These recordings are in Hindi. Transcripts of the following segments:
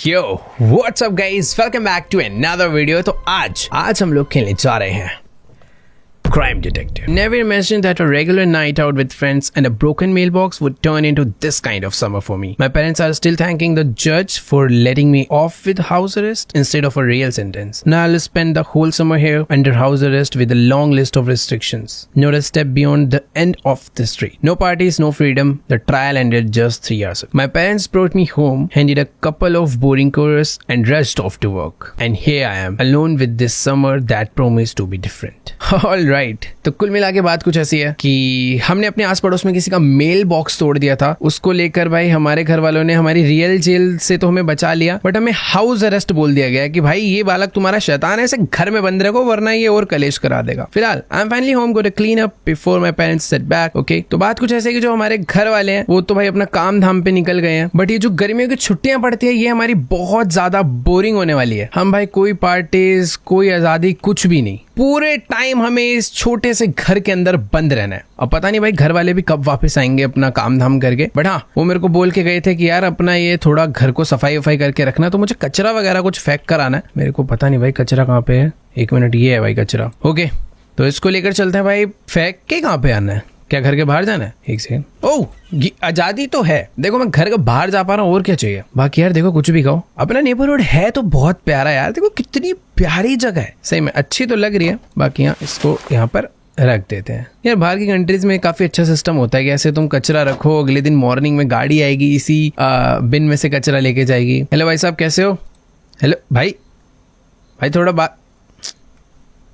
Yo, what's up guys? Welcome back to another video. तो आज हम लोग खेलने जा रहे हैं Crime Detective. Never imagined that a regular night out with friends and a broken mailbox would turn into this kind of summer for me. My parents are still thanking the judge for letting me off with house arrest instead of a real sentence. Now I'll spend the whole summer here under house arrest with a long list of restrictions. Not a step beyond the end of the street. No parties, no freedom. The trial ended just 3 years ago. My parents brought me home, handed a couple of boring chorus and rushed off to work. And here I am, alone with this summer that promised to be different. Alright. तो कुल मिला के बात कुछ ऐसी है कि हमने अपने आस पड़ोस में किसी का मेल बॉक्स तोड़ दिया था। उसको लेकर भाई हमारे घर वालों ने हमारी रियल जेल से तो हमें बचा लिया, बट हमें हाउस अरेस्ट बोल दिया गया कि भाई ये बालक तुम्हारा शैतान है, इसे घर में बंद रखो वरना ये और कलेश करा देगा। फिलहाल I am finally home, go to clean up before my parents set back. Okay, तो बात कुछ ऐसे कि जो हमारे घर वाले हैं वो तो भाई अपना काम धाम पे निकल गए हैं, बट ये जो गर्मियों की छुट्टियां पड़ती है ये हमारी बहुत ज्यादा बोरिंग होने वाली है। हम भाई कोई पार्टीज, कोई आजादी, कुछ भी नहीं। पूरे टाइम हमें इस छोटे से घर के अंदर बंद रहना है। अब पता नहीं भाई घर वाले भी कब वापस आएंगे अपना काम धाम करके, बट हाँ वो मेरे को बोल के गए थे कि यार अपना ये थोड़ा घर को सफाई वफाई करके रखना, तो मुझे कचरा वगैरह कुछ फेंक कर आना है। मेरे को पता नहीं भाई कचरा कहाँ पे है। 1 मिनट, ये है भाई कचरा। ओके, तो इसको लेकर चलते हैं भाई। फेंक के कहाँ पे आना है? क्या घर के बाहर जाना है? 1 सेकंड। ओह, आजादी तो है, देखो मैं घर के बाहर जा पा रहा हूँ, और क्या चाहिए। बाकी यार देखो कुछ भी कहो, अपना नेबरहुड है तो बहुत प्यारा यार। देखो कितनी प्यारी जगह है, सही में अच्छी तो लग रही है। बाकी यहाँ इसको यहाँ पर रख देते हैं। यार बाहर की कंट्रीज में काफी अच्छा सिस्टम होता है कि ऐसे तुम कचरा रखो, अगले दिन मॉर्निंग में गाड़ी आएगी, इसी बिन में से कचरा लेके जाएगी। हेलो भाई साहब, कैसे हो? हेलो भाई, भाई थोड़ा बात।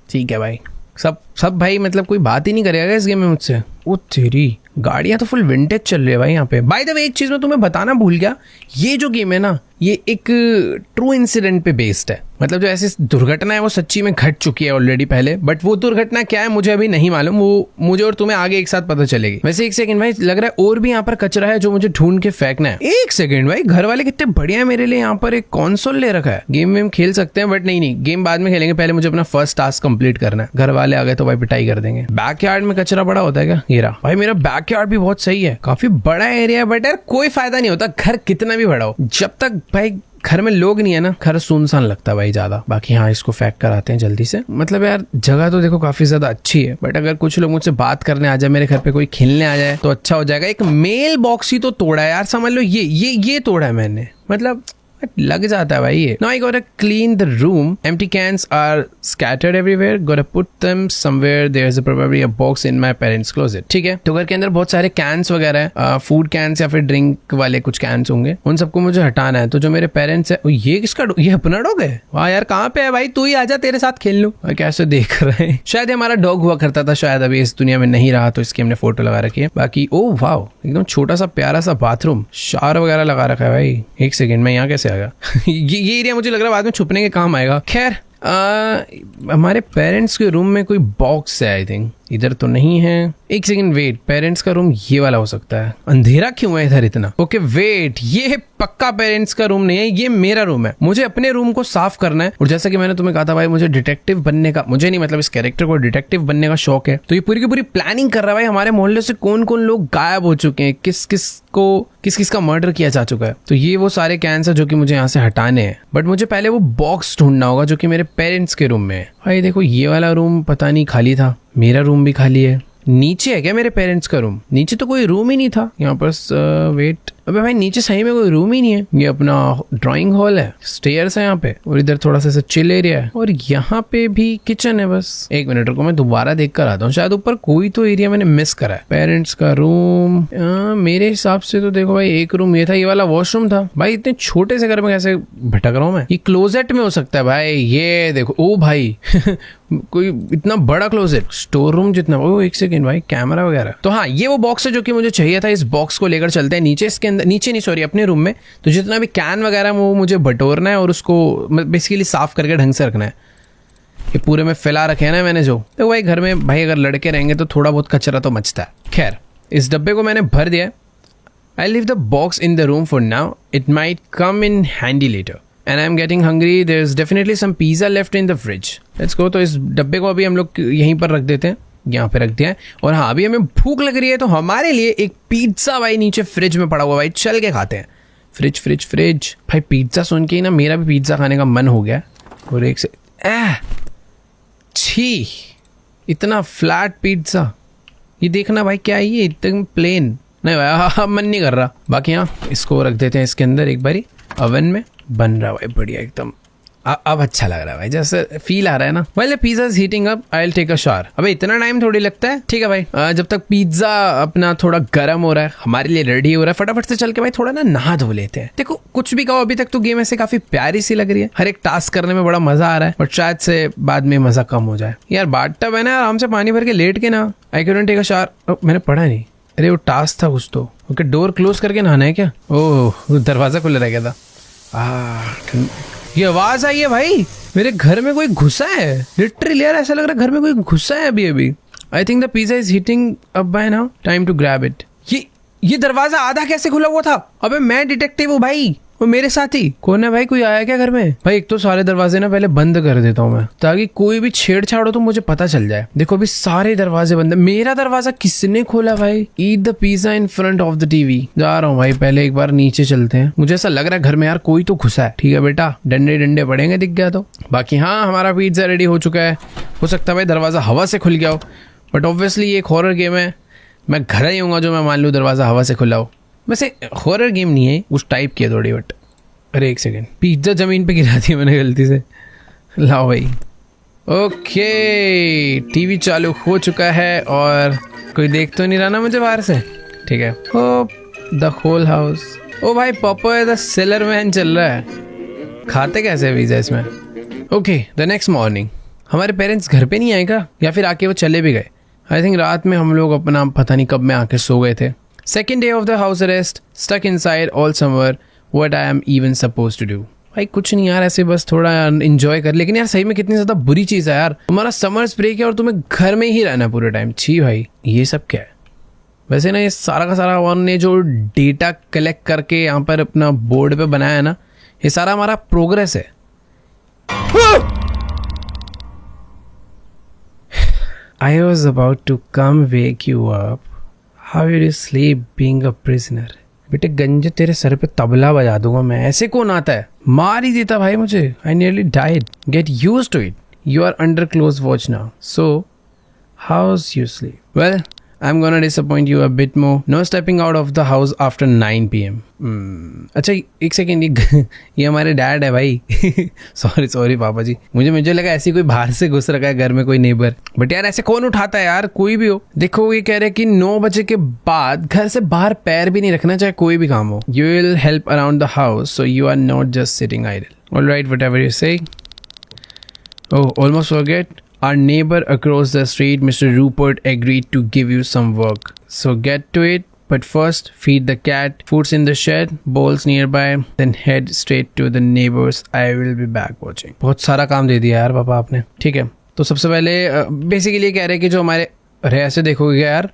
ठीक है भाई, सब भाई मतलब कोई बात ही नहीं करेगा इस गेम में मुझसे। ओ तेरी, गाड़ियां तो फुल विंटेज चल रही है भाई यहाँ पे। बाय द वे एक चीज मैं तुम्हें बताना भूल गया, ये जो गेम है ना ये एक ट्रू इंसिडेंट पे बेस्ड है। मतलब जो ऐसी दुर्घटना है वो सच्ची में घट चुकी है ऑलरेडी पहले, बट वो दुर्घटना क्या है मुझे अभी नहीं मालूम। वो मुझे और तुम्हें आगे एक साथ पता चलेगी। वैसे 1 सेकंड भाई, लग रहा है और भी यहाँ पर कचरा है जो मुझे ढूंढ के फेंकना है। 1 सेकंड भाई, घर वाले कितने बढ़िया है मेरे लिए, यहाँ पर एक कंसोल ले रखा है। गेम में खेल सकते हैं, बट नहीं, गेम बाद में खेलेंगे, पहले मुझे अपना फर्स्ट टास्क कंप्लीट करना है। घर वाले आ गए तो भाई पिटाई कर देंगे। बैकयार्ड में कचरा बड़ा होता है क्या? ये रहा भाई, मेरा बैकयार्ड भी बहुत सही है, काफी बड़ा एरिया है, बट यार कोई फायदा नहीं होता घर कितना भी बड़ा हो, जब तक भाई घर में लोग नहीं है ना, घर सुनसान लगता है भाई ज्यादा। बाकी हाँ इसको फेंक कर आते हैं जल्दी से। मतलब यार जगह तो देखो काफी ज्यादा अच्छी है, बट अगर कुछ लोग मुझसे बात करने आ जाए, मेरे घर पे कोई खेलने आ जाए तो अच्छा हो जाएगा। एक मेल बॉक्स ही तो तोड़ा है यार, समझ लो ये तोड़ा है मैंने, मतलब लग जाता है भाई ये। Now I gotta clean the room. Empty cans are scattered everywhere. Gotta put them somewhere. There's probably a box in my parents' closet. ठीक है, तो घर के अंदर बहुत सारे कैंस वगैरह है, फूड कैंस या फिर ड्रिंक वाले कुछ कैंस होंगे, उन सबको मुझे हटाना है। तो जो मेरे पेरेंट्स है, ये किसका, ये अपना डॉग है? वाह यार कहाँ पे है भाई, तू ही आजा, तेरे साथ खेल लूं। कैसे देख रहे हैं, शायद हमारा डॉग हुआ करता था, शायद अभी इस दुनिया में नहीं रहा, तो इसकी हमने फोटो लगा रखी है। बाकी ओ वाह, एकदम छोटा सा प्यारा सा बाथरूम, शावर वगैरह लगा रखा है भाई। 1 सेकंड में यहाँ कैसे आ गया? ये एरिया मुझे लग रहा है बाद में छुपने के काम आएगा। खैर हमारे पेरेंट्स के रूम में कोई बॉक्स है, आई थिंक इधर तो नहीं है। 1 सेकंड वेट, पेरेंट्स का रूम ये वाला हो सकता है। अंधेरा क्यों है इधर इतना? ओके वेट, ये पक्का पेरेंट्स का रूम नहीं है, ये मेरा रूम है। मुझे अपने रूम को साफ करना है, और जैसा कि मैंने तुम्हें कहा था भाई मुझे डिटेक्टिव बनने का, मुझे नहीं मतलब इस कैरेक्टर को डिटेक्टिव बनने का शौक है। तो ये पूरी की पूरी प्लानिंग कर रहा है भाई, हमारे मोहल्ले से कौन कौन लोग गायब हो चुके हैं, किस किस का मर्डर किया जा चुका है। तो ये वो सारे कैंस है जो कि मुझे यहाँ से हटाने हैं, बट मुझे पहले वो बॉक्स ढूंढना होगा जो कि मेरे पेरेंट्स के रूम में है। भाई देखो ये वाला रूम पता नहीं खाली था, मेरा रूम भी खाली है। नीचे है क्या मेरे पेरेंट्स का रूम? नीचे तो कोई रूम ही नहीं था यहाँ पर। वेट, अबे भाई नीचे सही में कोई रूम ही नहीं है। ये अपना ड्राइंग हॉल है, स्टेयर्स है यहाँ पे, और इधर थोड़ा सा चिल एरिया है, और यहाँ पे भी किचन है बस। 1 मिनट रुको, मैं दोबारा देख कर आता हूँ, शायद ऊपर कोई तो एरिया मैंने मिस करा है। पेरेंट्स का रूम, मेरे हिसाब से तो देखो भाई एक रूम ये था, ये वाला वॉशरूम था। भाई इतने छोटे से घर में कैसे भटक रहा हूँ मैं? ये क्लोजेट में हो सकता है भाई, ये देखो। ओ भाई कोई इतना बड़ा क्लोजेट, स्टोर रूम जितना। ओ 1 सेकंड भाई, कैमरा वगैरह। तो हाँ ये वो बॉक्स है जो कि मुझे चाहिए था। इस बॉक्स को लेकर चलते हैं नीचे, इसके अंदर, नीचे नहीं सॉरी, अपने रूम में। तो जितना भी कैन वगैरह वो मुझे बटोरना है और उसको बेसिकली साफ करके ढंग से रखना है। ये पूरे में फैला रखे हैं ना मैंने जो, तो भाई घर में भाई अगर लड़के रहेंगे तो थोड़ा बहुत कचरा तो मचता है। खैर इस डब्बे को मैंने भर दिया है। I leave the box in the room for now, it might come in handy later. And I'm getting hungry. There's definitely some pizza left in the fridge. Let's go. तो इस डब्बे को अभी हम लोग यहीं पर रख देते हैं, यहाँ पे रख दिया है। और हाँ अभी हमें भूख लग रही है तो हमारे लिए एक पिज्जा भाई नीचे फ्रिज में पड़ा हुआ, भाई चल के खाते हैं। Fridge fridge fridge. भाई पिज्ज़ा सुन के ही ना मेरा भी पिज्ज़ा खाने का मन हो गया। और एक से छी, इतना फ्लैट पिज्ज़ा। ये देखना भाई क्या है ये, एकदम प्लेन। नहीं भाई हाँ मन नहीं कर रहा। बाकी हाँ इसको रख देते हैं इसके अंदर एक बारी, अवन में बन रहा भाई बढ़िया एकदम। अब अच्छा लग रहा है भाई, जैसे फील आ रहा है ना। Well pizza is heating up, I will take a shower. अबे इतना टाइम थोड़ी लगता है। ठीक है भाई, जब तक पिज्जा अपना थोड़ा गर्म हो रहा है, हमारे लिए रेडी हो रहा है, फटाफट से चल के भाई थोड़ा ना नहा धो लेते हैं। देखो कुछ भी कहो, अभी तक तो गेम ऐसे काफी प्यारी सी लग रही है, हर एक टास्क करने में बड़ा मजा आ रहा है, बट शायद से बाद में मजा कम हो जाए। यार बाथटब है ना, आराम से पानी भर के लेट के ना। I can take a shower. मैंने पढ़ा नहीं, अरे वो टास्क था कुछ तो। ओके डोर क्लोज करके नहाना है क्या? ओह दरवाजा खुला रह गया था। ये आवाज आई है भाई, मेरे घर में कोई घुसा है लिटरली यार, ऐसा लग रहा है घर में कोई घुसा है अभी अभी। I think the pizza is heating up by now, time to grab it. ये दरवाजा आधा कैसे खुला हुआ था? अबे मैं डिटेक्टिव हूँ भाई, वो मेरे साथ ही कौन है भाई? कोई आया क्या घर में? भाई एक तो सारे दरवाजे ना पहले बंद कर देता हूँ मैं, ताकि कोई भी छेड़छाड़ हो तो मुझे पता चल जाए। देखो अभी सारे दरवाजे बंद है। मेरा दरवाजा किसने खोला भाई? Eat the pizza in front of the TV. जा रहा हूँ भाई, पहले एक बार नीचे चलते हैं। मुझे ऐसा लग रहा है घर में यार कोई तो घुसा है। ठीक है बेटा, डंडे डंडे पड़ेंगे दिख गया तो। बाकी हाँ हमारा पिज्जा रेडी हो चुका है। हो सकता है भाई दरवाजा हवा से खुल गया हो, बट ऑब्वियसली ये एक हॉरर गेम है, मैं घर ही हूँ जो मैं मान लूँ दरवाजा हवा से खुला हो। वैसे हॉरर गेम नहीं है, उस टाइप की है थोड़ी, बट अरे एक सेकेंड, पिज्जा जमीन पे गिरा दी मैंने गलती से। लाओ भाई। ओके टीवी चालू हो चुका है और कोई देख तो नहीं रहा ना मुझे बाहर से? ठीक है। ओ द होल हाउस। ओ भाई पॉपॉय द सेलर मैन चल रहा है। खाते कैसे पिज्जा इसमें? ओके द नेक्स्ट मॉर्निंग, हमारे पेरेंट्स घर पे नहीं आएगा या फिर आके वो चले भी गए। आई थिंक रात में हम लोग अपना पता नहीं कब में आके सो गए थे। Second day of the house arrest, stuck inside all summer, what I am even suppose to do. भाई कुछ नहीं यार, ऐसे बस थोड़ा एंजॉय कर। लेकिन यार सही में कितनी ज्यादा बुरी चीज है यार, तुम्हारा समर्स ब्रेक है और तुम्हें घर में ही रहना पूरे टाइम। छी भाई ये सब क्या है? वैसे ना ये सारा का सारा वन ने जो डेटा कलेक्ट करके यहाँ पर अपना बोर्ड पे बनाया है ना, ये सारा हमारा प्रोग्रेस है। I was about to come wake you up. How did you sleep being a prisoner? बेटे गंजे तेरे सर पे तबला बजा दूंगा मैं। ऐसे कौन आता है? मार ही देता भाई मुझे। I nearly died. Get used to it. You are under close watch now. So, how's your sleep? Well, I'm gonna disappoint you a bit more. No stepping out of the house after 9 PM. अच्छा एक सेकेंड, ये हमारे डैड है भाई। सॉरी पापा जी, मुझे लगा ऐसी कोई बाहर से घुस रखा है घर में कोई नेबर। बट यार ऐसे कौन उठाता है यार, कोई भी हो। देखो ये कह रहे हैं कि 9 बजे के बाद घर से बाहर पैर भी नहीं रखना, चाहे कोई भी काम हो। You will help around the house so you are not just sitting idle. Alright whatever you say. Oh almost forget, our neighbor across the street, Mr. Rupert, agreed to give you some work. So get to it. But first, feed the cat. Food's in the shed, bowls nearby. Then head straight to the neighbors. I will be back watching. बहुत सारा काम दे दिया यार पापा आपने। ठीक है, तो सबसे पहले बेसिकली कह रहे हैं कि जो हमारे, अरे ऐसे देखोगे यार।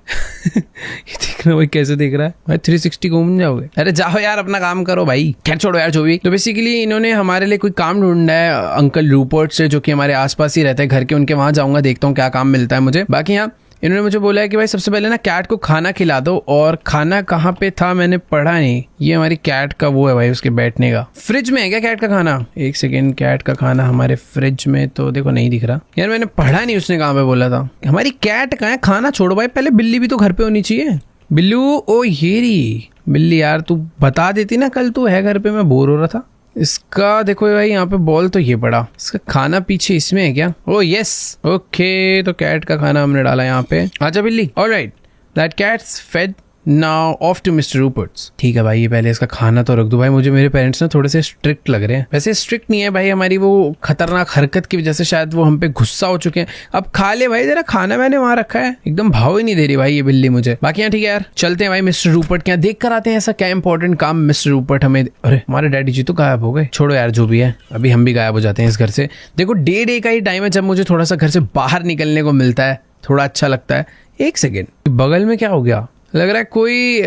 ये देखना भाई कैसे देख रहा है भाई, 360 घूम जाओगे। अरे जाओ यार अपना काम करो भाई, खैर छोड़ो यार जो भी। तो बेसिकली इन्होंने हमारे लिए कोई काम ढूंढा है अंकल रूपर्ट से, जो कि हमारे आसपास ही रहते हैं घर के। उनके वहां जाऊंगा, देखता हूँ क्या काम मिलता है मुझे। बाकी यहाँ इन्होंने मुझे बोला है कि भाई सबसे पहले ना कैट को खाना खिला दो। और खाना कहाँ पे था मैंने पढ़ा नहीं। ये हमारी कैट का वो है भाई, उसके बैठने का। फ्रिज में है क्या कैट का खाना? एक सेकेंड, कैट का खाना हमारे फ्रिज में तो देखो नहीं दिख रहा यार, मैंने पढ़ा नहीं उसने कहाँ पे बोला था। हमारी कैट कहाँ है? खाना छोड़ो भाई, पहले बिल्ली भी तो घर पे होनी चाहिए। बिल्लू, ओ ये रही बिल्ली। यार तू बता देती ना, कल तू है घर पे, मैं बोर हो रहा था। इसका देखो भाई यहाँ पे बॉल तो ये पड़ा, इसका खाना पीछे इसमें है क्या? ओ यस, ओके तो कैट का खाना हमने डाला यहाँ पे। आजा बिल्ली। Alright, that cat's fed, now off to mister Rupert's. ठीक है भाई, ये पहले इसका खाना तो रख दो भाई। मुझे मेरे पेरेंट्स ना थोड़े से स्ट्रिक्ट लग रहे हैं। वैसे स्ट्रिक्ट नहीं है भाई, हमारी वो खतरनाक हरकत की वजह से शायद वो हम पे गुस्सा हो चुके हैं। अब खा ले भाई, जरा खाना मैंने वहां रखा है। एकदम भाव ही नहीं दे रही भाई ये बिल्ली मुझे। बाकी यहाँ ठीक है यार, चलते हैं भाई मिस्टर रूपर्ट के यहाँ, देख कर आते हैं ऐसा क्या इंपॉर्टेंट काम मिस्टर रूपर्ट हमें। अरे हमारे डैडी जी तो गायब हो गए। छोड़ो यार जो भी है, अभी हम भी गायब हो जाते हैं इस घर से। देखो डे का ही टाइम है जब मुझे थोड़ा सा घर से बाहर निकलने को मिलता है, थोड़ा अच्छा लगता है। एक सेकेंड, बगल में क्या हो गया? लग रहा है कोई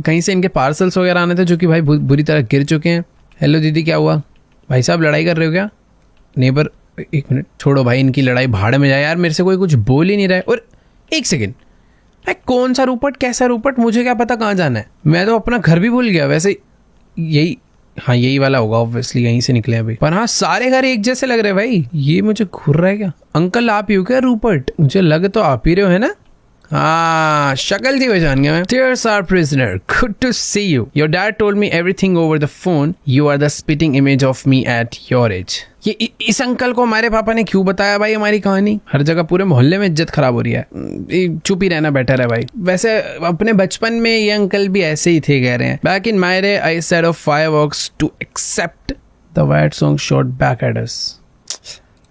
कहीं से इनके पार्सल्स वगैरह आने थे, जो कि भाई बुरी तरह गिर चुके हैं। हेलो दीदी, क्या हुआ? भाई साहब लड़ाई कर रहे हो क्या? नेबर, एक मिनट छोड़ो भाई, इनकी लड़ाई भाड़ में जाए यार, मेरे से कोई कुछ बोल ही नहीं रहा है। और एक सेकेंड, कौन सा रूपर्ट, कैसा रूपर्ट, मुझे क्या पता कहाँ जाना है? मैं तो अपना घर भी भूल गया। वैसे यही, हाँ यही वाला होगा ऑब्वियसली, यहीं से निकले अभी। पर हाँ सारे घर एक जैसे लग रहे भाई। ये मुझे घूर रहा है क्या? अंकल आप ही हो क्या रूपर्ट? मुझे लग तो आप ही रहे हो, है ना? हाँ शक्ल थी पहचान गया मैं। Dears our prisoner, good to see you. Your dad told me everything over the phone. You are the spitting image of me at your age. ये इस अंकल को हमारे पापा ने क्यों बताया भाई हमारी कहानी? हर जगह पूरे मोहल्ले में इज्जत खराब हो रही है। चुप ही रहना बेटर है भाई। वैसे अपने बचपन में ये अंकल भी ऐसे ही थे कह रहे हैं। Back in my day, I set off fireworks to accept the Wyatt song shot back at us.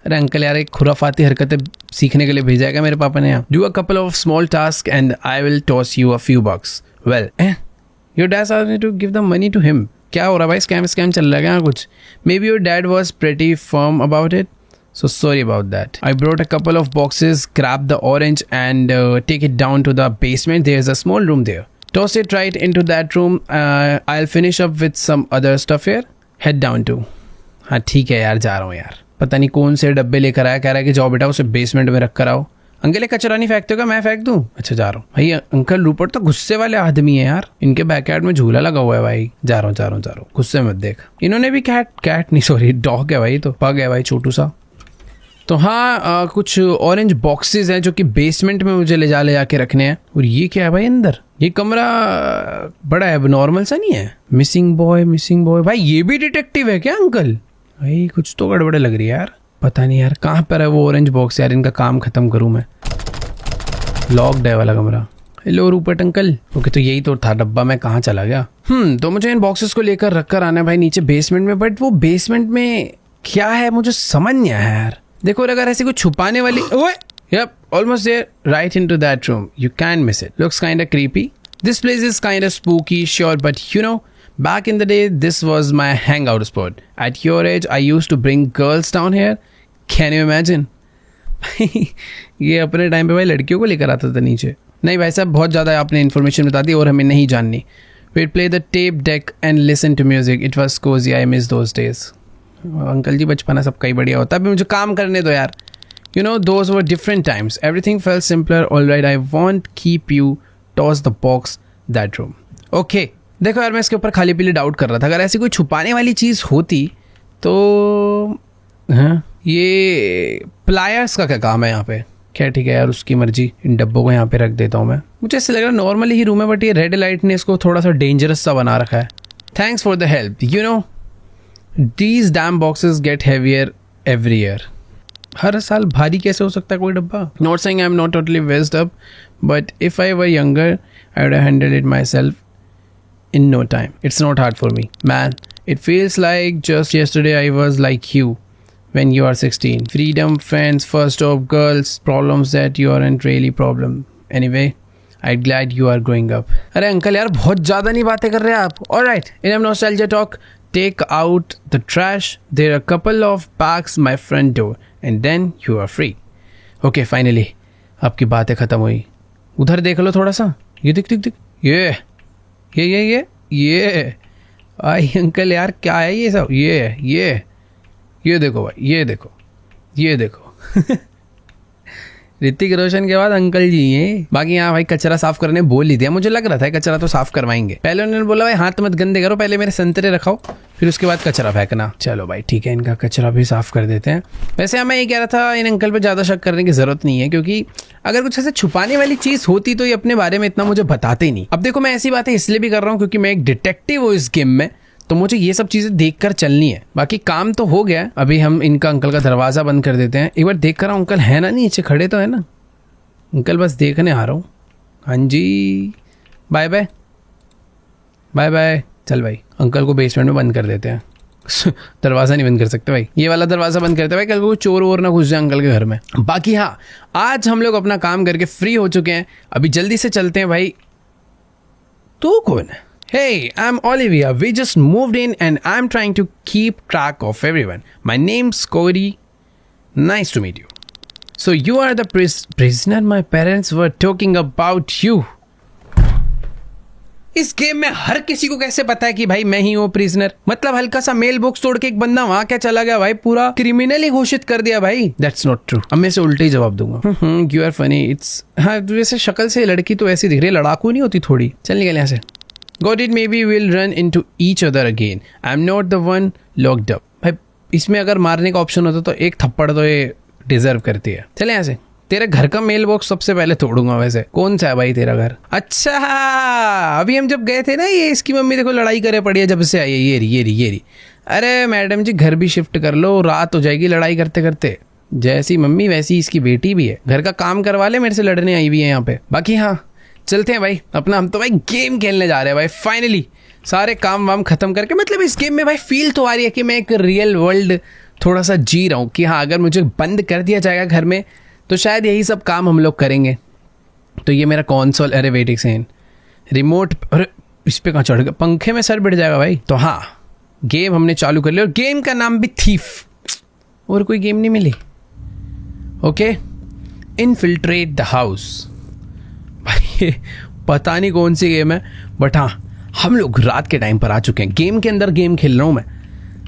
अरे अंकल यार एक खुराफाती हरकतें सीखने के लिए भेजा है मेरे पापा ने यहाँ। Do a couple of small task and I will toss you a few bucks. Well your dad asked me to give the money to him. क्या हो रहा है भाई? स्कैम चल रहा है क्या कुछ? May be your dad was pretty firm about it, so sorry about that. I brought a couple of boxes, grab the orange and take it down to the basement. There's a small room there. Toss it right into that room. I'll finish up with some other stuff here. Head down to. हाँ ठीक है यार जा रहा हूँ यार। पता नहीं कौन से डब्बे लेकर आया, कह रहा है कि जाओ बेटा उसे बेसमेंट में रख कर आओ। अंकल ये कचरा नहीं फेंकते हो, मैं फेंक दूं? अच्छा जा रहा हूँ भाई। अंकल रूपर्ट तो गुस्से वाले आदमी है यार। इनके बैकयार्ड में झूला लगा हुआ है भाई। जा रहा हूँ गुस्से मत देख। इन्होंने भी कैट नहीं सॉरी डॉग है भाई, तो पग है भाई छोटू सा। तो हाँ कुछ ऑरेंज बॉक्सेस हैं जो कि बेसमेंट में मुझे ले जाके रखने हैं। और ये क्या है भाई अंदर? ये कमरा बड़ा है, नॉर्मल सा नहीं है। मिसिंग बॉय भाई ये भी डिटेक्टिव है क्या अंकल? भाई कुछ तो गड़बड़े लग रही है यार। पता नहीं यार कहाँ पर है वो ऑरेंज बॉक्स यार, इनका काम खत्म करूँ मैं। लॉक्ड है वाला कमरा। Hello Rupert uncle. ओके तो यही तो था डब्बा, मैं कहाँ चला गया? तो मुझे इन बॉक्सेस को लेकर रखकर आना है भाई नीचे बेसमेंट में। बट वो बेसमेंट में क्या है मुझे समझ नहीं आया यार। देखो अगर ऐसी कुछ छुपाने वाली, ओए yep, almost there, right into that room. You can't miss it. Looks kinda creepy. This place is kinda spooky, sure, but you know, back in the day, this was my hangout spot. At your age, I used to bring girls down here. Can you imagine? ये अपने टाइम पे भाई लड़कियों को लेकर आता था नीचे। नहीं भाई साहब बहुत ज़्यादा आपने इन्फॉर्मेशन बता दी और हमें नहीं जाननी। We'd play the tape deck and listen to music. It was cozy. I miss those days. Uncle ji बचपना सबका ही बढ़िया होता है। अभी मुझे काम करने दो यार। You know, those were different times. Everything felt simpler. All right, I won't keep you. Toss the box that room. Okay. देखो यार मैं इसके ऊपर खाली पीली डाउट कर रहा था। अगर ऐसी कोई छुपाने वाली चीज़ होती तो हाँ ये प्लायर्स का क्या काम है यहाँ पे? क्या ठीक है यार उसकी मर्जी। इन डब्बों को यहाँ पे रख देता हूँ मैं। मुझे ऐसे लग रहा है नॉर्मली ही रूम है बट ये रेड लाइट ने इसको थोड़ा सा डेंजरस सा बना रखा है। Thanks for the help. You know these damn boxes get heavier every year. हर साल भारी कैसे हो सकता है कोई डब्बा? Not saying I'm not totally messed up, but if I were younger, I would have handled it myself in no time. It's not hard for me, man. It feels like just yesterday I was like you when you are 16. Freedom, friends, first job, girls, problems that you aren't really problem. Anyway, I'm glad you are growing up. अरे अंकल यार बहुत ज़्यादा नहीं बातें कर रहे आप। All right, enough nostalgia talk. Take out the trash. There are a couple of bags my front door, and then you are free. Okay, finally, आपकी बातें खत्म हुई। उधर देख लो थोड़ा सा। ये दिख ये आई अंकल यार क्या है ये सब? ये देखो भाई, ये देखो ऋतिक रोशन के बाद अंकल जी हैं। बाकी यहाँ भाई कचरा साफ करने बोल ही दिया। मुझे लग रहा था कचरा तो साफ करवाएंगे। पहले उन्होंने बोला भाई हाथ मत गंदे करो, पहले मेरे संतरे रखाओ फिर उसके बाद कचरा फेंकना। चलो भाई ठीक है, इनका कचरा भी साफ कर देते हैं। वैसे मैं ये कह रहा था इन अंकल पे ज़्यादा शक करने की ज़रूरत नहीं है, क्योंकि अगर कुछ ऐसे छुपाने वाली चीज़ होती तो ये अपने बारे में इतना मुझे बताते ही नहीं। अब देखो मैं ऐसी बातें इसलिए भी कर रहा हूँ क्योंकि मैं एक डिटेक्टिव हूँ इस गेम में, तो मुझे ये सब चीज़ें देखकर चलनी है। बाकी काम तो हो गया। अभी हम इनका अंकल का दरवाज़ा बंद कर देते हैं। एक बार देख कर अंकल है ना नीचे खड़े तो है ना? अंकल बस देखने आ रहा हूँ। हाँ जी बाय बाय। चल भाई अंकल को बेसमेंट में बंद कर देते हैं। दरवाज़ा नहीं बंद कर सकते भाई, ये वाला दरवाज़ा बंद करते भाई, कल को चोर वोर ना घुस जाए अंकल के घर में। बाकी हाँ आज हम लोग अपना काम करके फ्री हो चुके हैं। अभी जल्दी से चलते हैं भाई। तू कौन है? Hey, I'm Olivia. We just moved in and I'm trying to keep track of everyone. My name's Cody. Nice to meet you. So you are the prisoner my parents were talking about you. इस गेम में हर किसी को कैसे पता है कि भाई मैं ही हूँ प्रिजनर? मतलब हल्का सा मेल बॉक्स तोड़ के एक बंदा वहां क्या चला गया भाई, पूरा क्रिमिनल ही घोषित कर दिया भाई। That's not true. अब मैं से उल्टे ही जवाब दूंगा। You are funny. It's हाँ वैसे शक्ल से लड़की तो ऐसी दिख रही है, लड़ाकू नहीं होती थोड़ी। चल निकल यहाँ से। Got it, maybe we'll run into each other again. I'm not the one locked up. भाई इसमें अगर मारने का ऑप्शन होता तो एक थप्पड़ तो ये डिजर्व करती है. चले यहाँ से. तेरे घर का मेल बॉक्स सबसे पहले तोड़ूंगा. वैसे कौन सा है भाई तेरा घर? अच्छा, अभी हम जब गए थे ना, ये इसकी मम्मी देखो लड़ाई करे पड़ी है जब से आई है. ये रही. अरे मैडम जी घर भी शिफ्ट कर लो, रात हो जाएगी लड़ाई करते करते. जैसी मम्मी वैसी इसकी बेटी भी है. घर का काम करवा ले, मेरे से लड़ने आई हुई है यहाँ पे. बाकी हाँ चलते हैं भाई अपना. हम तो भाई गेम खेलने जा रहे हैं भाई फाइनली. सारे काम वाम खत्म करके. मतलब इस गेम में भाई फील तो आ रही है कि मैं एक रियल वर्ल्ड थोड़ा सा जी रहा हूँ. कि हाँ अगर मुझे बंद कर दिया जाएगा घर में तो शायद यही सब काम हम लोग करेंगे. तो ये मेरा कंसोल. अरे वेट एक सेकंड, रिमोट. अरे इस पे कहाँ चढ़ गया? पंखे में सर बैठ जाएगा भाई. तो हाँ गेम हमने चालू कर लिया. और गेम का नाम भी थीफ. और कोई गेम नहीं मिली. Okay, infiltrate the house. भाई ये पता नहीं कौन सी गेम है, बट हाँ हम लोग रात के टाइम पर आ चुके हैं. गेम के अंदर गेम खेल रहा हूँ मैं.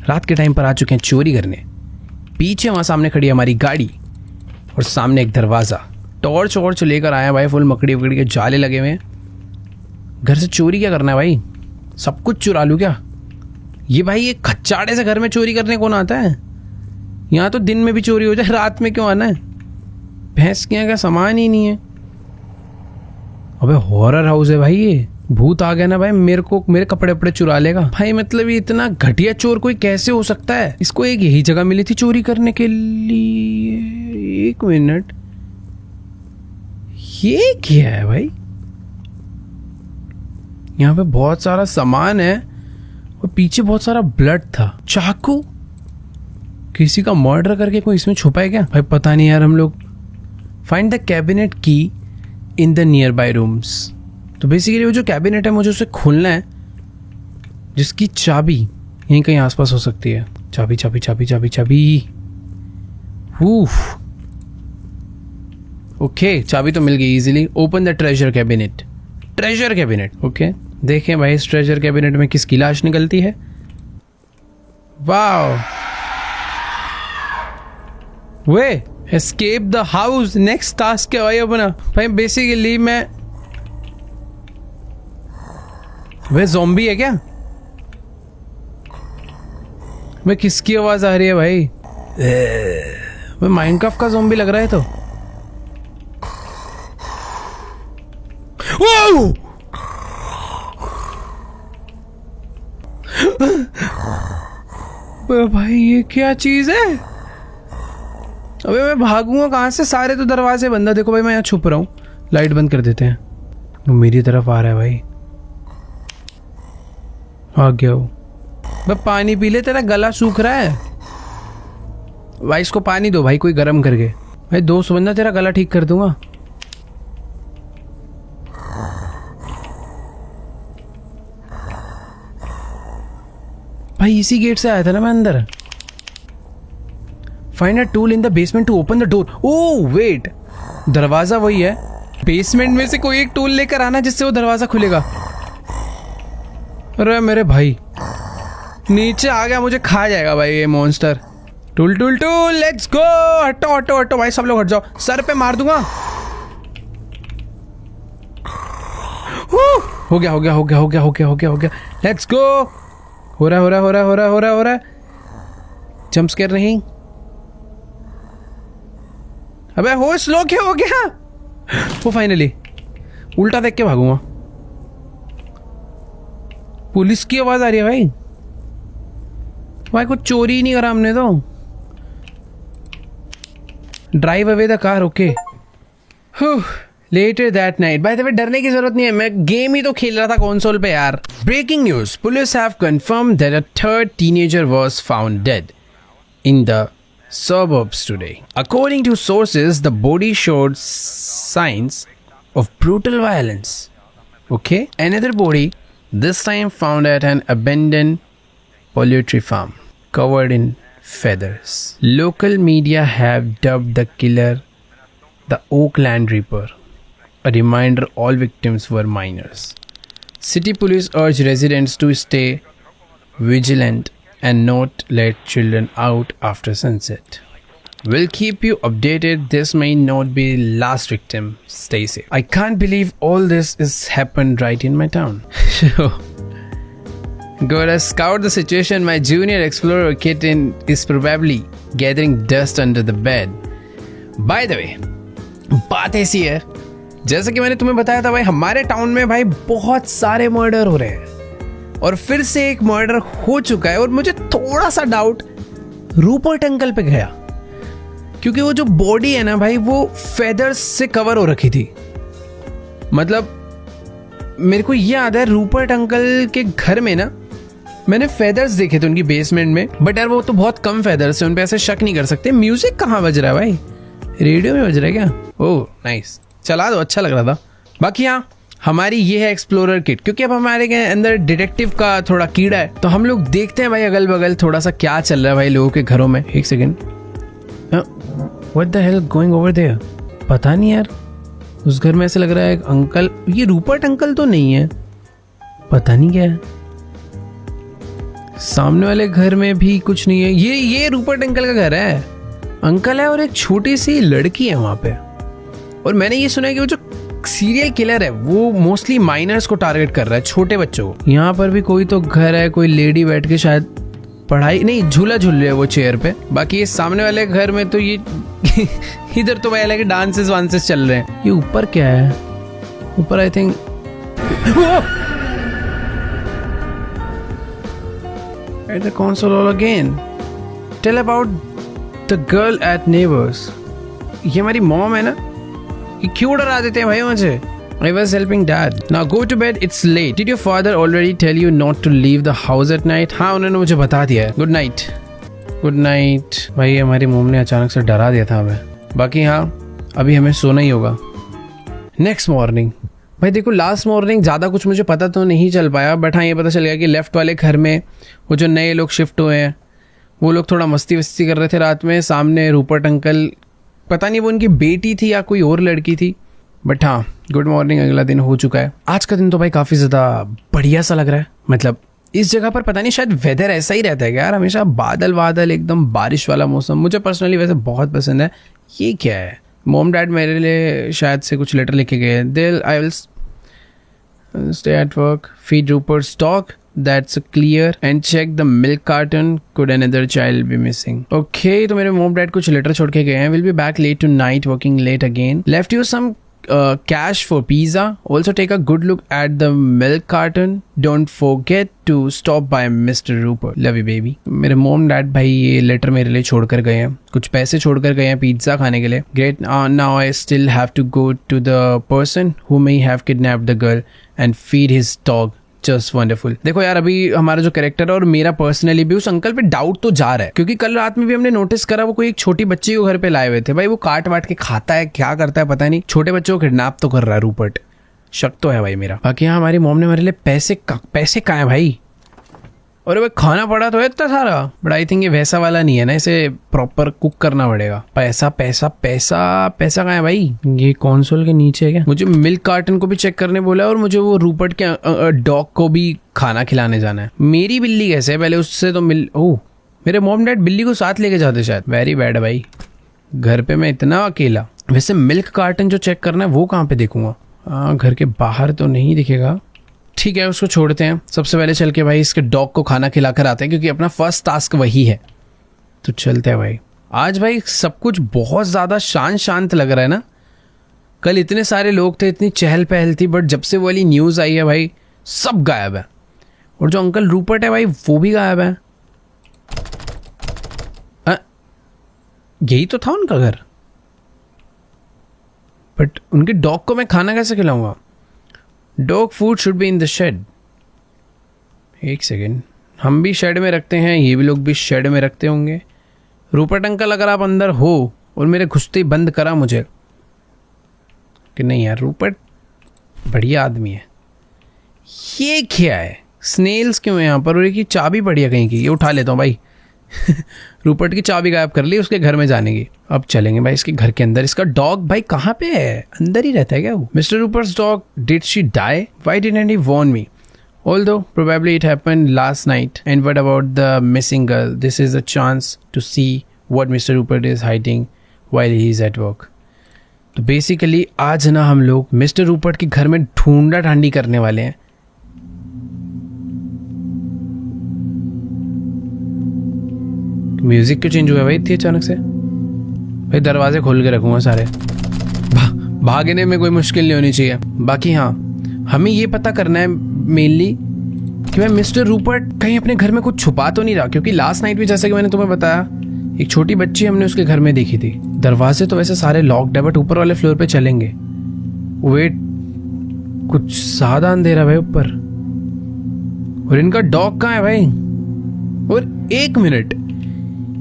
रात के टाइम पर आ चुके हैं चोरी करने. पीछे वहाँ सामने खड़ी है हमारी गाड़ी और सामने एक दरवाज़ा. टॉर्च वॉर्च लेकर आया भाई, फुल मकड़ी वकड़ी के जाले लगे हुए हैं. घर से चोरी क्या करना है भाई? सब कुछ चुरा लूँ क्या? ये भाई ये खच्चाड़े से घर में चोरी करने कौन आता है? यहाँ तो दिन में भी चोरी हो जाए, रात में क्यों आना है? भैंस के यहाँ का सामान ही नहीं है. अबे हॉरर हाउस है भाई ये. भूत आ गया ना भाई, मेरे कपड़े वपड़े चुरा लेगा भाई. मतलब ये इतना घटिया चोर कोई कैसे हो सकता है? इसको एक यही जगह मिली थी चोरी करने के लिए. एक मिनट, ये क्या है भाई? यहाँ पे बहुत सारा सामान है और पीछे बहुत सारा ब्लड था. चाकू? किसी का मर्डर करके कोई इसमें छुपा है क्या भाई? पता नहीं यार. हम लोग फाइंड द कैबिनेट की in the near by rooms. तो बेसिकली वो जो कैबिनेट है मुझे उसे खोलना है, जिसकी चाबी यहीं कहीं आसपास हो सकती है. चाबी चाबी चाबी चाबी चाबी. ओके चाबी तो मिल गई easily. Open the treasure cabinet. Treasure cabinet. Okay देखें भाई इस ट्रेजर कैबिनेट में किसकी लाश निकलती है. Wow. Way escape the house. Next task क्या भाई अपना? भाई बेसिकली वे ज़ॉम्बी है क्या? मैं किसकी आवाज आ रही है भाई? मैं माइनक्राफ्ट का ज़ॉम्बी लग रहा है. तो भाई ये क्या चीज है? अबे मैं भागूंगा कहां से? सारे तो दरवाजे बंद है. देखो भाई मैं यहाँ छुप रहा हूँ. लाइट बंद कर देते हैं. वो मेरी तरफ आ रहा है भाई. आ गया वो. भाई पानी पी ले, तेरा गला सूख रहा है भाई. इसको पानी दो भाई कोई गर्म करके. भाई 200 बंदा तेरा गला ठीक कर दूंगा. भाई इसी गेट से आया था ना मैं अंदर. Find a tool in the basement to open the door. Oh wait, दरवाजा वही है. बेसमेंट में से कोई एक टूल लेकर आना जिससे वो दरवाजा खुलेगा. अरे मेरे भाई नीचे आ गया, मुझे खा जाएगा भाई ये monster. Tool tool tool let's go. हटो हटो हटो भाई, सब लोग हट जाओ. सर पे मार दूंगा. हो गया हो गया हो गया हो गया हो गया हो गया हो गया. Let's go. हो रहा हो रहा हो रहा हो रहा हो रहा हो रहा. जंप स्केयर नहीं. अबे हो स्लो क्या हो गया? वो फाइनली उल्टा देख के भागूंगा. पुलिस की आवाज आ रही है भाई. भाई कुछ चोरी ही नहीं करा हमने तो. Drive away the car. Okay. Later that night. By the way, डरने की जरूरत नहीं है, मैं गेम ही तो खेल रहा था कंसोल पे यार. Breaking news. Police have confirmed that a third teenager was found dead in the suburbs today. According to sources, the body showed signs of brutal violence. Okay. Another body, this time found at an abandoned poultry farm, covered in feathers. Local media have dubbed the killer the Oakland Reaper. A reminder all victims were minors. City police urge residents to stay vigilant and not let children out after sunset. We'll keep you updated. This may not be last victim. Stay safe. I can't believe all this is happened right in my town. Gotta scout the situation. My junior explorer kitten is probably gathering dust under the bed. By the way, बात ऐसी है, जैसा कि मैंने तुम्हें बताया था भाई, हमारे टाउन में भाई बहुत सारे मर्डर हो रहे हैं और फिर से एक मर्डर हो चुका है और मुझे थोड़ा सा डाउट रूपर्ट अंकल पे गया, क्योंकि वो जो बॉडी है ना भाई वो फेदर्स से कवर हो रखी थी। मतलब मेरे को ये याद है रूपर्ट अंकल के घर में ना मैंने फेदर्स देखे थे उनकी बेसमेंट में, बट यार वो तो बहुत कम फेदर्स है, उन पे ऐसे शक नहीं कर सकते। म्यूजिक कहाँ बज रहा है भाई? रेडियो में बज रहा है क्या? ओह नाइस, चला दो, अच्छा लग रहा था। बाकी हाँ, हमारी ये है एक्सप्लोरर किट, क्योंकि अब हमारे के अंदर डिटेक्टिव का थोड़ा कीड़ा है, तो हम लोग देखते हैं भाई अगल बगल थोड़ा सा क्या चल रहा है भाई लोगों के घरों में। एक second, what the hell going over there? पता नहीं यार, उस घर में ऐसे लग रहा है एक अंकल, ये रूपर्ट अंकल तो नहीं है, पता नहीं क्या है। सामने वाले घर में भी कुछ नहीं है, ये रूपर्ट अंकल का घर है। अंकल है और एक छोटी सी लड़की है वहां पे। और मैंने ये सुना है कि वो जो सीरियल किलर है वो मोस्टली माइनर्स को टारगेट कर रहा है, छोटे बच्चों को। यहाँ पर भी कोई तो घर है, कोई लेडी बैठ के शायद पढ़ाई नहीं झूला झूल रही है वो चेयर पे। बाकी ये सामने वाले घर में तो ये इधर तो भाई अलग डांसेस वांसेस चल रहे हैं। ये ऊपर क्या है? ऊपर I think at the console all again. Tell about the girl at neighbors. ये हमारी मॉम है ना, ये क्यों डरा देते हैं भाई मुझे? I was helping dad. Now go to bed, it's late. Did your father already tell you not to leave the house at night? हाँ, उन्होंने मुझे बता दिया है। Good night. Good night. भाई हमारी मॉम ने अचानक से डरा दिया था हमें। बाकी हाँ, अभी हमें सोना ही होगा। नेक्स्ट मॉर्निंग भाई देखो, लास्ट मॉर्निंग ज़्यादा कुछ मुझे पता तो नहीं चल पाया, बट हाँ ये पता चल गया कि लेफ्ट वाले घर में वो जो नए लोग शिफ्ट हुए हैं वो लोग थोड़ा मस्ती वस्ती कर रहे थे रात में। सामने रूपर्ट अंकल, पता नहीं वो उनकी बेटी थी या कोई और लड़की थी, बट हाँ गुड मॉर्निंग, अगला दिन हो चुका है। आज का दिन तो भाई काफ़ी ज़्यादा बढ़िया सा लग रहा है। मतलब इस जगह पर पता नहीं शायद वेदर ऐसा ही रहता है यार, हमेशा बादल बादल, एकदम बारिश वाला मौसम। मुझे पर्सनली वैसे बहुत पसंद है। ये क्या है? मॉम डैड मेरे लिए शायद से कुछ लेटर लिखे गए हैं। I will stay at work, feed Rupert's dog, that's clear, and check the milk carton, could another child be missing? Okay, तो मेरे mom dad कुछ letter छोड़ के गए हैं। Will be back late tonight, working late again. Left you some cash for pizza. Also take a good look at the milk carton. Don't forget to stop by Mr. Rupert. Love you baby. मेरे mom dad भाई ये लेटर मेरे लिए छोड़ कर गए हैं, कुछ पैसे छोड़ कर गए हैं पिज्ज़ा खाने के लिए। Great. Now I still have to go to the person who may have kidnapped the girl and feed his dog. Just wonderful. देखो यार, अभी हमारा जो कैरेक्टर है और मेरा पर्सनली भी उस अंकल पे डाउट तो जा रहा है, क्योंकि कल रात में भी हमने नोटिस करा वो कोई एक छोटी बच्ची को घर पे लाए हुए थे। भाई वो काट वाट के खाता है, क्या करता है पता नहीं, छोटे बच्चों को किडनैप तो कर रहा है रूपर्ट। शक तो है भाई मेरा। बाकी यहाँ हमारी मॉम ने मेरे लिए पैसे कहाँ है भाई? और भाई खाना पड़ा तो है इतना सारा, बट आई थिंक ये वैसा वाला नहीं है ना, इसे प्रॉपर कुक करना पड़ेगा। पैसा पैसा पैसा पैसा कहाँ है भाई? ये कंसोल के नीचे है क्या? मुझे मिल्क कार्टन को भी चेक करने बोला और मुझे वो रूपर्ट के डॉग को भी खाना खिलाने जाना है। मेरी बिल्ली कैसे है? पहले उससे तो ओह, मेरे मॉम डैड बिल्ली को साथ लेके जाते शायद। वेरी बैड है भाई, घर पे मैं इतना अकेला। वैसे मिल्क कार्टन जो चेक करना है वो कहाँ पे देखूंगा? घर के बाहर तो नहीं दिखेगा। ठीक है, उसको छोड़ते हैं। सबसे पहले चल के भाई इसके डॉग को खाना खिला कर आते हैं, क्योंकि अपना फर्स्ट टास्क वही है। तो चलते हैं भाई। आज भाई सब कुछ बहुत ज़्यादा शांत लग रहा है ना। कल इतने सारे लोग थे, इतनी चहल पहल थी, बट जब से वो वाली न्यूज़ आई है भाई सब गायब है। और जो अंकल रूपर्ट है भाई वो भी गायब है। यही तो था उनका घर, बट उनके डॉग को मैं खाना कैसे खिलाऊंगा? Dog food should be in the shed. एक सेकेंड, हम भी शेड में रखते हैं, ये भी लोग भी शेड में रखते होंगे। रूपर्ट अंकल अगर आप अंदर हो और मेरे घुसते ही बंद करा मुझे कि नहीं यार, रूपर्ट बढ़िया आदमी है। ये क्या है? स्नेल्स क्यों है यहाँ पर? और एक चाबी पड़ी है कहीं की, ये उठा लेता हूँ भाई। रूपर्ट की चाबी गायब कर ली उसके घर में जाने की। अब चलेंगे भाई इसके घर के अंदर। इसका डॉग भाई कहाँ पे है? अंदर ही रहता है क्या वो? Mister Rupert's dog, did she die? Why didn't he warn me? Although probably it happened last night. And what about the missing girl? This is a chance to see what Mr. Rupert is hiding while he is at work. तो बेसिकली आज ना हम लोग मिस्टर रूपर्ट के घर में ढूंढा ढांडी करने वाले हैं। म्यूजिक क्यों चेंज हुआ भाई इतनी अचानक से? भाई दरवाजे खोल के रखूंगा सारे, भागने में कोई मुश्किल नहीं होनी चाहिए। बाकी हाँ, हमें ये पता करना है मेनली कि भाई मिस्टर रूपर्ट कहीं अपने घर में कुछ छुपा तो नहीं रहा, क्योंकि लास्ट नाइट भी जैसे कि मैंने तुम्हें बताया एक छोटी बच्ची हमने उसके घर में देखी थी। दरवाजे तो वैसे सारे लॉक्ड है, बट ऊपर वाले फ्लोर पे चलेंगे। वेट, कुछ ज्यादा अंधेरा भाई ऊपर। और इनका डॉग कहाँ है भाई? और एक मिनट,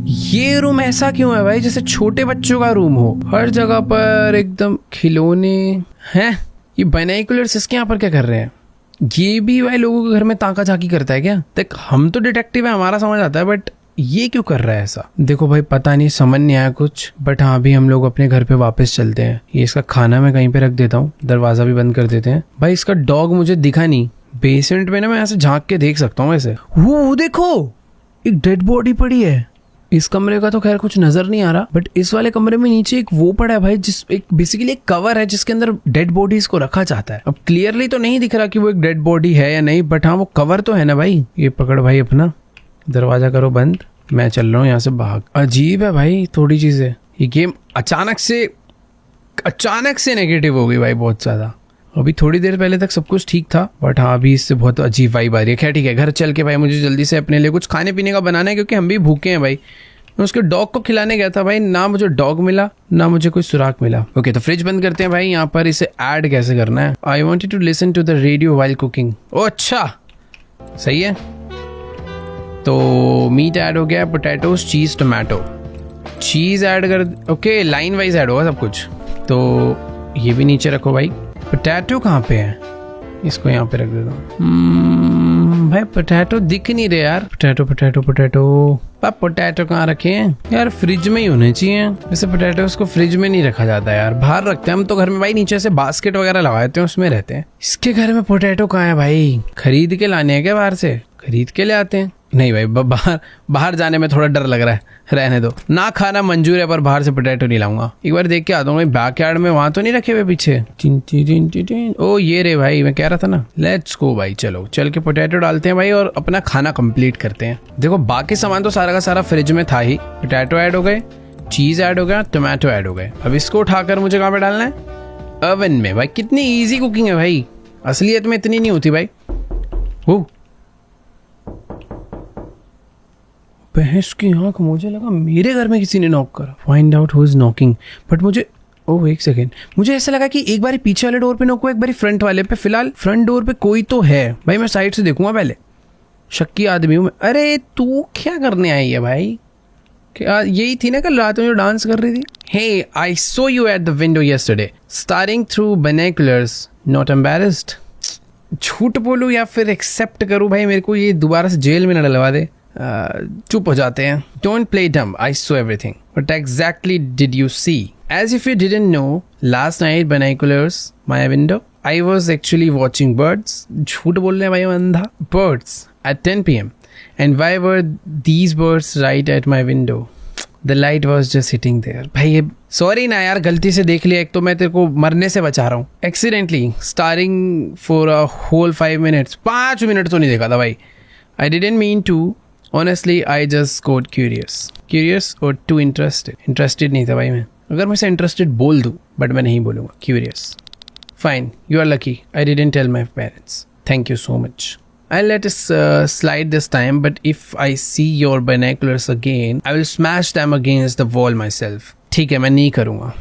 ये रूम ऐसा क्यों है भाई जैसे छोटे बच्चों का रूम हो? हर जगह पर एकदम खिलौने हैं। ये बाइनोकुलर्स इसके यहाँ पर क्या कर रहे हैं? ये भी भाई लोगों के घर में ताका झाकी करता है क्या? देख, हम तो डिटेक्टिव है, हमारा समझ आता है, बट ये क्यों कर रहा है ऐसा? देखो भाई, पता नहीं, समझ नहीं आया कुछ। बट हाँ, अभी हम लोग अपने घर पे वापस चलते हैं। ये इसका खाना मैं कहीं पे रख देता हूँ, दरवाजा भी बंद कर देते हैं। भाई इसका डॉग मुझे दिखा नहीं। बेसमेंट में ना मैं ऐसे झांक के देख सकता हूँ ऐसे। वो देखो, एक डेड बॉडी पड़ी है। इस कमरे का तो खैर कुछ नजर नहीं आ रहा, बट इस वाले कमरे में नीचे एक वो पड़ा है भाई, जिस एक बेसिकली एक कवर है जिसके अंदर डेड बॉडीज को रखा जाता है। अब क्लियरली तो नहीं दिख रहा कि वो एक डेड बॉडी है या नहीं, बट हाँ वो कवर तो है ना भाई। ये पकड़ भाई अपना, दरवाजा करो बंद, मैं चल रहा हूँ यहाँ से भाग। अजीब है भाई थोड़ी चीजें। ये गेम अचानक से नेगेटिव हो गई भाई बहुत ज्यादा। अभी थोड़ी देर पहले तक सब कुछ ठीक था, बट हाँ अभी इससे बहुत अजीब वाइब आ रही है। खैर ठीक है, घर चल के भाई मुझे जल्दी से अपने लिए कुछ खाने पीने का बनाना है, क्योंकि हम भी भूखे हैं भाई। मैं उसके डॉग को खिलाने गया था भाई, ना मुझे डॉग मिला ना मुझे कोई सुराग मिला। ओके, तो फ्रिज बंद करते हैं भाई। यहाँ पर इसे ऐड कैसे करना है? I wanted to listen to the radio while cooking. ओ अच्छा, सही है। तो मीट ऐड हो गया, पोटैटोज, चीज, टोमेटो। चीज ऐड कर, ओके लाइन वाइज ऐड होगा सब कुछ। तो ये भी नीचे रखो भाई। पोटैटो कहाँ पे है? इसको यहाँ पे रख देता हूँ। भाई पोटैटो दिख नहीं रहे यार। पोटैटो पोटैटो कहाँ रखे हैं यार? फ्रिज में ही होने चाहिए। वैसे पोटैटोस को फ्रिज में नहीं रखा जाता यार, बाहर रखते हैं हम तो घर में भाई। नीचे से बास्केट वगैरह लगा देते हैं, उसमें रहते हैं। इसके घर में पोटैटो कहाँ है भाई? खरीद के लाने हैं क्या बाहर से? खरीद के ले आते हैं। नहीं भाई, बाहर जाने में थोड़ा डर लग रहा है, रहने दो। ना खाना मंजूर है, पर बाहर से पोटैटो नहीं लाऊंगा। एक बार देख के आता हूँ बैकयार्ड में, वहां तो नहीं रखे हुए पीछे। ओ ये रे भाई, मैं कह रहा था ना। लेट्स गो भाई, चलो चल के पोटैटो डालते हैं भाई और अपना खाना कंप्लीट करते हैं। देखो बाकी सामान तो सारा का सारा फ्रिज में था ही। पोटैटो ऐड हो गए, चीज ऐड हो गया, टोमेटो ऐड हो गए। अब इसको उठाकर मुझे कहाँ पे डालना है? ओवन में। भाई कितनी ईजी कुकिंग है भाई, असलियत में इतनी नहीं होती भाई। भैंस की आंख, मुझे लगा मेरे घर में किसी ने नॉक करा। Find out who is knocking. But मुझे, ओह एक सेकेंड, मुझे ऐसा लगा कि एक बार पीछे वाले डोर पे नॉक हुआ, एक बार फ्रंट वाले पे। फिलहाल फ्रंट डोर पे कोई तो है भाई, मैं साइड से देखूंगा पहले। शक्की आदमी हूँ मैं। अरे तू क्या करने आई है भाई? क्या यही थी ना कल रात में जो डांस कर रही थी? Hey, I saw you at the window yesterday staring through binoculars, not embarrassed. झूठ बोलूं या फिर एक्सेप्ट करूं भाई, मेरे को ये दोबारा से जेल में न डलवा दे। चुप हो जाते हैं। Don't play dumb. I saw everything. What exactly did you see? As if you didn't know, last night binoculars my window. I was actually watching birds. झूठ बोल रहे हैं भाई, अंधा। Birds at 10 p.m. And why were these birds right at my window? The light was just hitting there. भाई ये सॉरी ना यार, गलती से देख लिया। एक तो मैं तेरे को मरने से बचा रहा हूँ। Accidentally starring for a whole 5 minutes. 5 minute तो नहीं देखा था भाई। I didn't mean to. Honestly, I just got curious or too interested नहीं था भाई मैं। अगर मैं से interested बोल दूँ, but मैं नहीं बोलूँगा, curious. Fine, you are lucky. I didn't tell my parents. Thank you so much. I'll let it slide this time, but if I see your binoculars again, I will smash them against the wall myself. ठीक है, मैं नहीं करूँगा।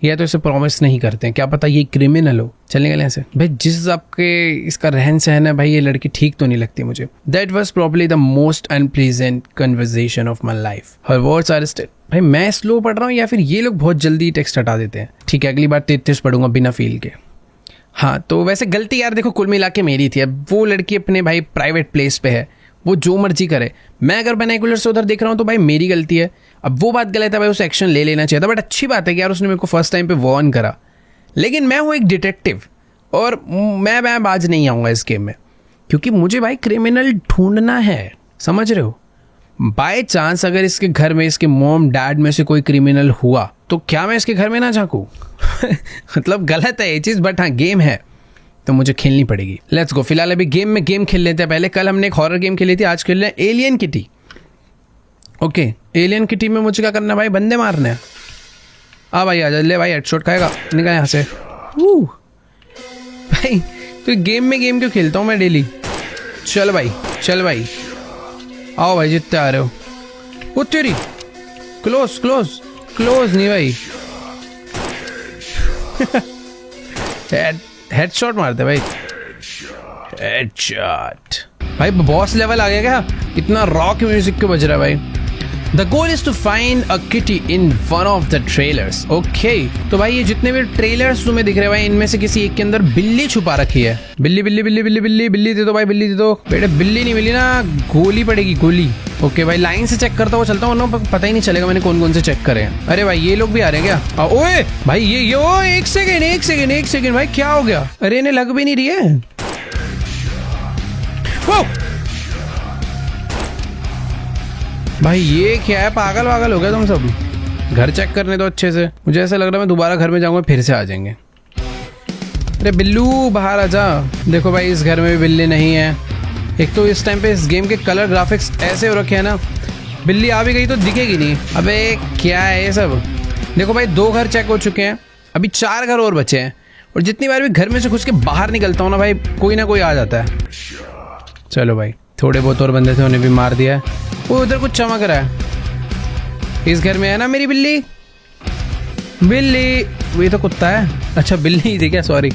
या तो इसे प्रॉमिस नहीं करते हैं, क्या पता ये क्रिमिनल हो। चलने गए ऐसे भाई, जिस आपके इसका रहन सहन है भाई, ये लड़की ठीक तो नहीं लगती मुझे। That was probably the most unpleasant conversation of my life. Her words are still. भाई मैं स्लो पढ़ रहा हूँ या फिर ये लोग बहुत जल्दी टेक्स्ट हटा देते हैं? ठीक है, अगली बार 33 पढ़ूंगा बिना फील के। हाँ तो वैसे गलती यार देखो कुल मिला के मेरी थी। अब वो लड़की अपने भाई प्राइवेट प्लेस पे है, वो जो मर्जी करे। मैं अगर बाइनोकुलर से उधर देख रहा हूँ तो भाई मेरी गलती है। अब वो बात गलत है भाई, उसे एक्शन ले लेना चाहिए था। बट अच्छी बात है कि यार उसने मेरे को फर्स्ट टाइम पे वार्न करा। लेकिन मैं हूँ एक डिटेक्टिव और मैं बाज नहीं आऊँगा इस गेम में, क्योंकि मुझे भाई क्रिमिनल ढूंढना है, समझ रहे हो। बाय चांस अगर इसके घर में इसके मॉम डैड में से कोई क्रिमिनल हुआ तो क्या मैं इसके घर में ना झांकूं? मतलब गलत है ये चीज़, बट हाँ गेम है तो मुझे खेलनी पड़ेगी। Let's go. फिलहाल अभी गेम खेल लेते हैं पहले। कल हमने एक हॉरर गेम खेली थी, आज खेल रहे हैं एलियन किटी। ओके, एलियन की टीम में मुझे क्या करना है भाई? बंदे मारने हैं। आ भाई आजा, ले भाई हेडशॉट खाएगा, निकल यहाँ से। भाई तो गेम में गेम क्यों खेलता हूँ मैं डेली? चल भाई, चल भाई, आओ भाई, जितने आ रहे हो। वो तेरी क्लोज क्लोज क्लोज नहीं भाई। हेडशॉट मारते भाई, हेडशॉट। भाई बॉस लेवल आ गया क्या? इतना रॉक म्यूजिक क्यों बज रहा है भाई? The goal is to find a kitty in one of the trailers. Okay, तो भाई ये जितने भी ट्रेलर्स तुम्हें दिख रहे हैं भाई, इनमें से किसी एक के अंदर बिल्ली छुपा रखी है। बिल्ली बिल्ली बिल्ली बिल्ली बिल्ली बिल्ली दे दो भाई, बिल्ली दे दो। बेटे बिल्ली नहीं मिली ना, गोली पड़ेगी, गोली। ओके भाई, लाइन से चेक करता हुआ चलता हूँ, पता ही नहीं चलेगा मैंने कौन कौन से चेक करे हैं। अरे भाई ये लोग भी आ रहे हैं क्या? ओए भाई ये ओ एक सेकेंड भाई, क्या हो गया? अरे इन्हें लग भी नहीं रही है। भाई ये क्या है, पागल वागल हो गया तुम सब? घर चेक करने दो अच्छे से, मुझे ऐसा लग रहा है मैं दोबारा घर में जाऊंगा फिर से आ जाएंगे। अरे बिल्लू बाहर आ जा। देखो भाई इस घर में भी बिल्ली नहीं है। एक तो इस टाइम पे इस गेम के कलर ग्राफिक्स ऐसे हो रखे हैं ना, बिल्ली आ भी गई तो दिखेगी नहीं। अबे क्या है ये सब? देखो भाई 2 घर चेक हो चुके हैं, अभी 4 घर और बचे हैं। और जितनी बार भी घर में से घुस के बाहर निकलता हूँ ना भाई, कोई ना कोई आ जाता है। चलो भाई, थोड़े बहुत और बंदे थे, उन्हें भी मार दिया है। वो उधर कुछ चमक रहा है। इस घर में है ना मेरी बिल्ली? बिल्ली, ये तो कुत्ता है। अच्छा बिल्ली ही थी क्या? सॉरी।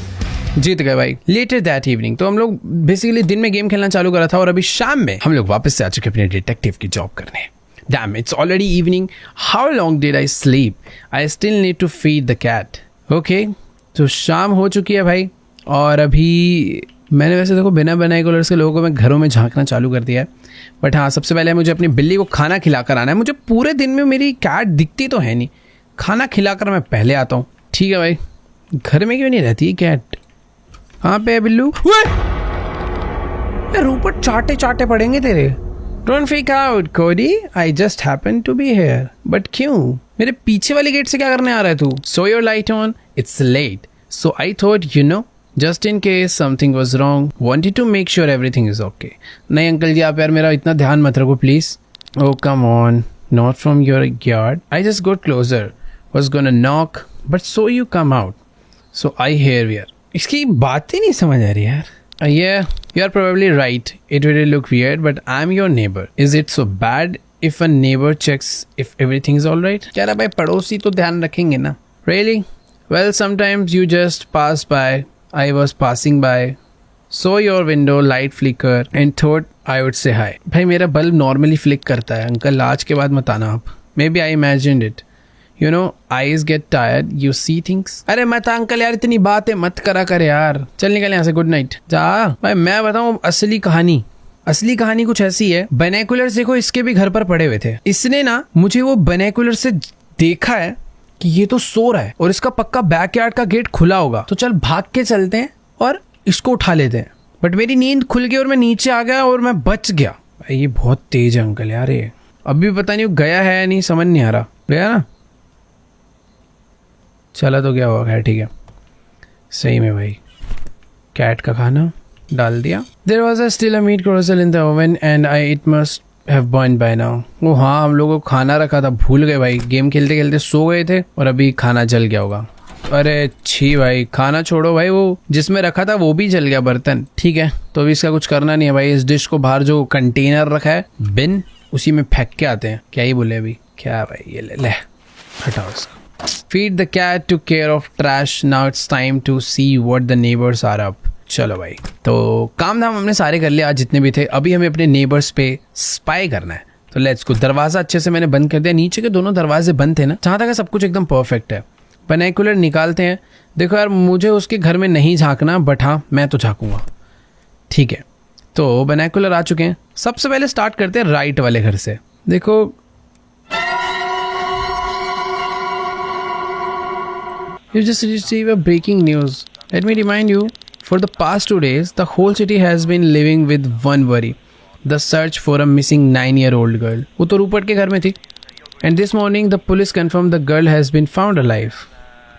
जीत गए भाई। लेटर दैट इवनिंग, तो हम लोग बेसिकली दिन में गेम खेलना चालू करा था और अभी शाम में हम लोग वापस से आ चुके अपने डिटेक्टिव की जॉब करने। Damn, it's already evening. How long did I sleep? I still need to feed the cat. Okay, तो शाम हो चुकी है भाई, और अभी मैंने वैसे देखो बिना बाइनोकुलर्स के लोगों को मैं घरों में झांकना चालू कर दिया है। बट हाँ, सबसे पहले मुझे अपनी बिल्ली को खाना खिलाकर आना है। मुझे पूरे दिन में मेरी कैट दिखती तो है नहीं, खाना खिलाकर मैं पहले आता हूँ। ठीक है भाई, घर में क्यों नहीं रहती कैट? कहाँ पे है बिल्लू? ऊपर चाटे चाटे पड़ेंगे तेरे। Don't freak out Cody, I just happen to be here. But क्यों मेरे पीछे वाली गेट से क्या करने आ रहा है तू? So your light on, it's late, so I thought you know just in case something was wrong, wanted to make sure everything is okay. नहीं अंकल जी, आप यार मेरा इतना ध्यान मत रखो please. Oh come on, not from your yard. I just got closer, was gonna knock, but so you come out, so I hear we are. इसकी बात ही नहीं समझ आ रही यार। Yeah, you are probably right. It will look weird, but I'm your neighbor. Is it so bad if a neighbor checks if everything is all right? क्या भाई, पड़ोसी तो ध्यान रखेंगे ना। Really? Well, sometimes you just pass by. I was passing by, saw your window light flicker and thought I would say hi. भाई मेरा बल्ब नॉर्मली फ्लिक करता है अंकल, आज के बाद मत आना आप। Maybe I imagined it. You know, eyes get tired, you see things. अरे मत अंकल यार, इतनी बातें मत करा कर यार, चल निकल यहाँ से, गुड नाइट जा। भाई मैं बताऊँ असली कहानी कुछ ऐसी है। बाइनोकुलर्स देखो इसके भी घर पर पड़े हुए थे। इसने ना मुझे वो बाइनोकुलर से देखा है कि ये तो सो रहा है और इसका पक्का बैकयार्ड का गेट खुला होगा, तो चल भाग के चलते हैं और इसको उठा लेते हैं। बट मेरी नींद खुल गई और मैं नीचे आ गया और मैं बच गया। ये बहुत तेज है अंकल यार, ये अभी पता नहीं वो गया है या नहीं, समझ नहीं आ रहा। गया ना? चला तो गया होगा, ठीक है। सही में भाई, कैट का खाना डाल दिया। There was still a meat croissant in the oven and I it must have burned by now. वो हाँ, हम लोगों को खाना रखा था, भूल गए भाई, गेम खेलते खेलते सो गए थे और अभी खाना जल गया होगा। अरे छी भाई, खाना छोड़ो भाई, वो जिसमें रखा था वो भी जल गया बर्तन। ठीक है, तो अभी इसका कुछ करना नहीं है भाई। इस डिश को बाहर जो कंटेनर रखा है, बिन, उसी में फेंक के आते हैं। क्या ही बोले अभी, क्या भाई, ये ले हटाओ इसको। Feed the cat to care of trash, now it's time to see what the neighbours are up. चलो भाई, तो काम धाम हमने सारे कर लिया आज जितने भी थे। अभी हमें अपने नेबर्स पे स्पाई करना है, तो लेट्स गो। दरवाजा अच्छे से मैंने बंद कर दिया, नीचे के दोनों दरवाजे बंद थे ना, जहाँ तक सब कुछ एकदम परफेक्ट है। बाइनोकुलर निकालते हैं। देखो यार, मुझे उसके घर में नहीं झांकना, बट हाँ मैं तो झांकूंगा। ठीक है, तो बाइनोकुलर आ चुके हैं। सबसे पहले स्टार्ट करते हैं राइट वाले घर से। देखो you just received a breaking news. Let me remind you, for the past 2 days, the whole city has been living with one worry, the search for a missing 9-year-old girl. वो तो रूपर्ट के घर में थी. And this morning, the police confirmed the girl has been found alive.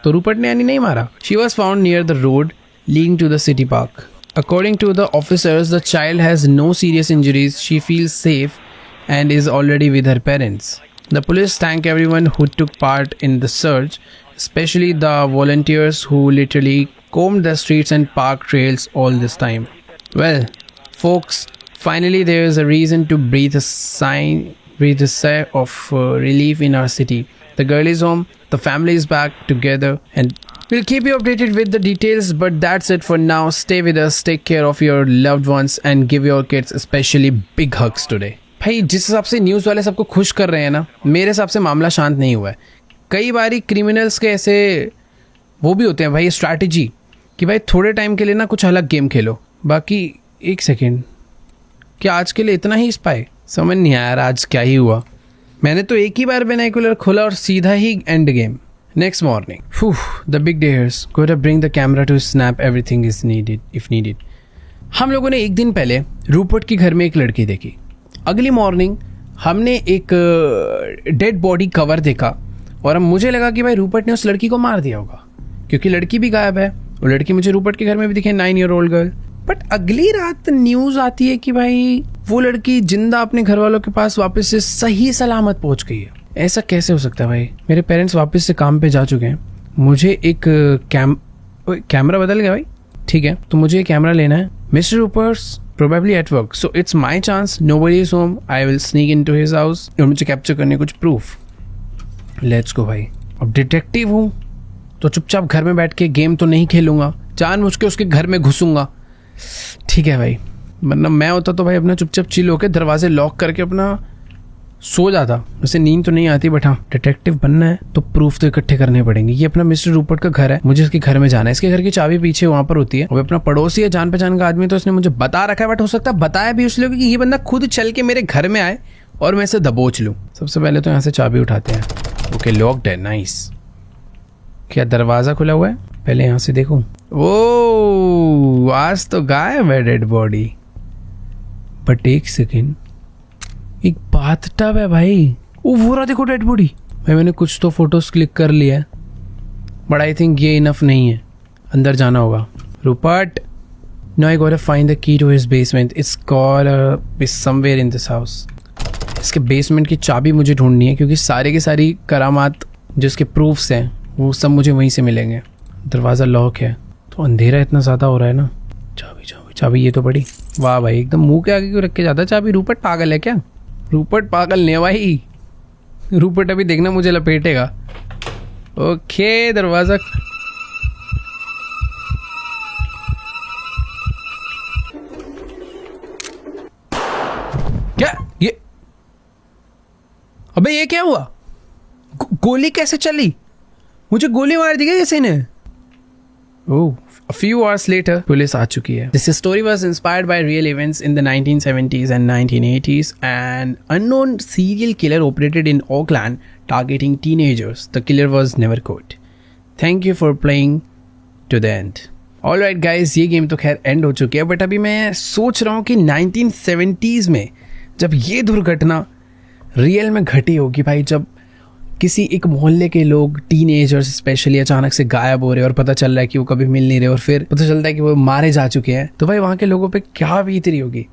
तो रूपर्ट ने यानी नहीं मारा. She was found near the road leading to the city park. According to the officers, the child has no serious injuries. She feels safe and is already with her parents. The police thank everyone who took part in the search, especially the volunteers who literally combed the streets and park trails all this time. Well, folks, finally there is a reason to breathe a sigh of relief in our city. The girl is home, the family is back together, and we'll keep you updated with the details, but that's it for now. Stay with us, take care of your loved ones, and give your kids especially big hugs today. भाई जिस हिसाब से न्यूज़ वाले सबको खुश कर रहे हैं ना, मेरे हिसाब से मामला शांत नहीं हुआ है. कई बारी क्रिमिनल्स के ऐसे वो भी होते हैं भाई, स्ट्रैटेजी कि भाई थोड़े टाइम के लिए ना कुछ अलग गेम खेलो, बाकी एक सेकेंड, क्या आज के लिए इतना ही स्पाई? समझ नहीं आया यार आज क्या ही हुआ. मैंने तो एक ही बार बाइनोकुलर खोला और सीधा ही end game. Next morning, the big dares. Gotta bring the camera to snap everything is needed if needed. हम लोगों ने एक दिन पहले रूपर्ट के घर में एक लड़की देखी. अगली मॉर्निंग हमने एक डेड बॉडी कवर देखा और अब मुझे लगा कि भाई रूपर्ट ने उस लड़की को मार दिया होगा, क्योंकि लड़की भी गायब है. वो लड़की मुझे रूपर्ट के घर में भी दिखे, 9-year-old गर्ल. बट अगली रात न्यूज़ आती है कि भाई वो लड़की जिंदा अपने घर वालों के पास वापस से सही सलामत पहुंच गई है. ऐसा कैसे हो सकता है भाई? मेरे पेरेंट्स वापस से काम पे जा चुके हैं, मुझे एक कैमरा बदल गया भाई. ठीक है, तो मुझे कैमरा लेना है. Mister Rupert's probably at work, so it's my chance. Nobody is home, I will sneak into his house और मुझे कैप्चर करने कुछ प्रूफ. लेट्स गो भाई. अब डिटेक्टिव हूँ तो चुपचाप घर में बैठ के गेम तो नहीं खेलूंगा, जानबूझ के उसके घर में घुसूंगा. ठीक है भाई, वरना मैं होता तो भाई अपना चुपचाप चिल होकर दरवाजे लॉक करके अपना सो जाता. वैसे नींद तो नहीं आती, बट हाँ डिटेक्टिव बनना है तो प्रूफ तो इकट्ठे करने पड़ेंगे. ये अपना मिस्टर रूपर्ट का घर है, मुझे इसके घर में जाना है. इसके घर की चाबी पीछे वहां पर होती है. वो अपना पड़ोसी है, जान पहचान का आदमी, तो उसने मुझे बता रखा है. बट हो सकता है बताया भी इसलिए कि ये बंदा खुद चल के मेरे घर में आए और मैं इसे दबोच लूँ. सबसे पहले तो यहाँ से चाबी उठाते हैं. ओके, लॉक्ड है, नाइस. क्या दरवाजा खुला हुआ है? पहले यहाँ से देखूं. ओ आज तो गायब है डेड बॉडी. बट एक सेकेंड, एक बाथटब है भाई. ओ वो रहा देखो डेड बॉडी. भाई मैंने कुछ तो फोटोज क्लिक कर लिया है, बट आई थिंक ये इनफ नहीं है, अंदर जाना होगा. Rupert, no I got to find the key to his basement. It's called somewhere in this house. इसके बेसमेंट की चाबी मुझे ढूंढनी है, क्योंकि सारे की सारी करामात जो इसके प्रूफ्स हैं वो सब मुझे वहीं से मिलेंगे. दरवाज़ा लॉक है, तो अंधेरा इतना ज़्यादा हो रहा है ना. चाबी चाबी चाबी, ये तो बड़ी. वाह भाई, एकदम मुंह के आगे क्यों रख के जाता है चाबी? रूपर्ट पागल है क्या? रूपर्ट पागल नहीं भाई. रूपर्ट अभी देखना मुझे लपेटेगा. ओके, दरवाजा. क्या ये? अबे ये क्या हुआ? गोली कैसे चली? मुझे गोली मार दी गई किसी ने. Oh, a few hours later, police आ चुकी है. This story was inspired by real events in the 1970s and 1980s. An unknown serial killer operated in Oakland, targeting teenagers. The killer was never caught. Thank you for playing to the end. Alright guys, ये गेम तो खैर एंड हो चुकी है, बट अभी मैं सोच रहा हूँ कि 1970s में जब ये दुर्घटना रियल में घटी होगी भाई, जब किसी एक मोहल्ले के लोग, टीनेजर्स स्पेशली, अचानक से गायब हो रहे हैं और पता चल रहा है कि वो कभी मिल नहीं रहे, और फिर पता चलता है कि वो मारे जा चुके हैं, तो भाई वहाँ के लोगों पे क्या बीत रही होगी.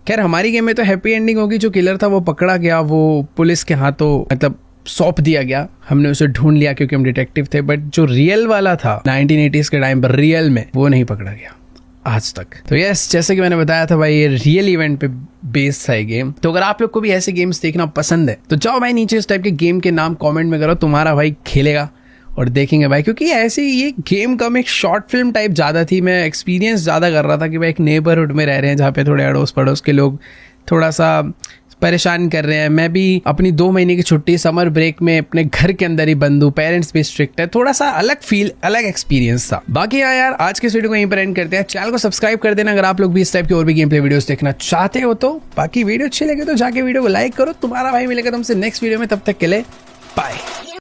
खैर हमारी गेम में तो हैप्पी एंडिंग होगी. जो किलर था वो पकड़ा गया, वो पुलिस के हाथों मतलब सौंप दिया गया, हमने उसे ढूंढ लिया क्योंकि हम डिटेक्टिव थे. बट जो रियल वाला था 1980s के टाइम पर रियल में, वो नहीं पकड़ा गया आज तक. तो यस, जैसे कि मैंने बताया था भाई, ये रियल इवेंट पे बेस्ड था ये गेम. तो अगर आप लोग को भी ऐसे गेम्स देखना पसंद है तो जाओ भाई नीचे इस टाइप के गेम के नाम कमेंट में करो, तुम्हारा भाई खेलेगा और देखेंगे भाई. क्योंकि ऐसे ये गेम कम एक शॉर्ट फिल्म टाइप ज़्यादा थी. मैं एक्सपीरियंस ज़्यादा कर रहा था कि भाई एक नेबरहुड में रह रहे हैं जहाँ पे थोड़े अड़ोस पड़ोस के लोग थोड़ा सा परेशान कर रहे हैं. मैं भी अपनी 2 महीने की छुट्टी समर ब्रेक में अपने घर के अंदर ही बंद हूँ, पेरेंट्स भी स्ट्रिक्ट है, थोड़ा सा अलग फील, अलग एक्सपीरियंस था. बाकी यार आज के वीडियो को यहीं पर एंड करते हैं. चैनल को सब्सक्राइब कर देना अगर आप लोग भी इस टाइप की और भी गेम प्ले वीडियोस देखना चाहते हो तो. बाकी वीडियो अच्छी लगे तो जाके वीडियो को लाइक करो. तुम्हारा भाई मिलेगा तुमसे नेक्स्ट वीडियो में, तब तक के लिए बाय.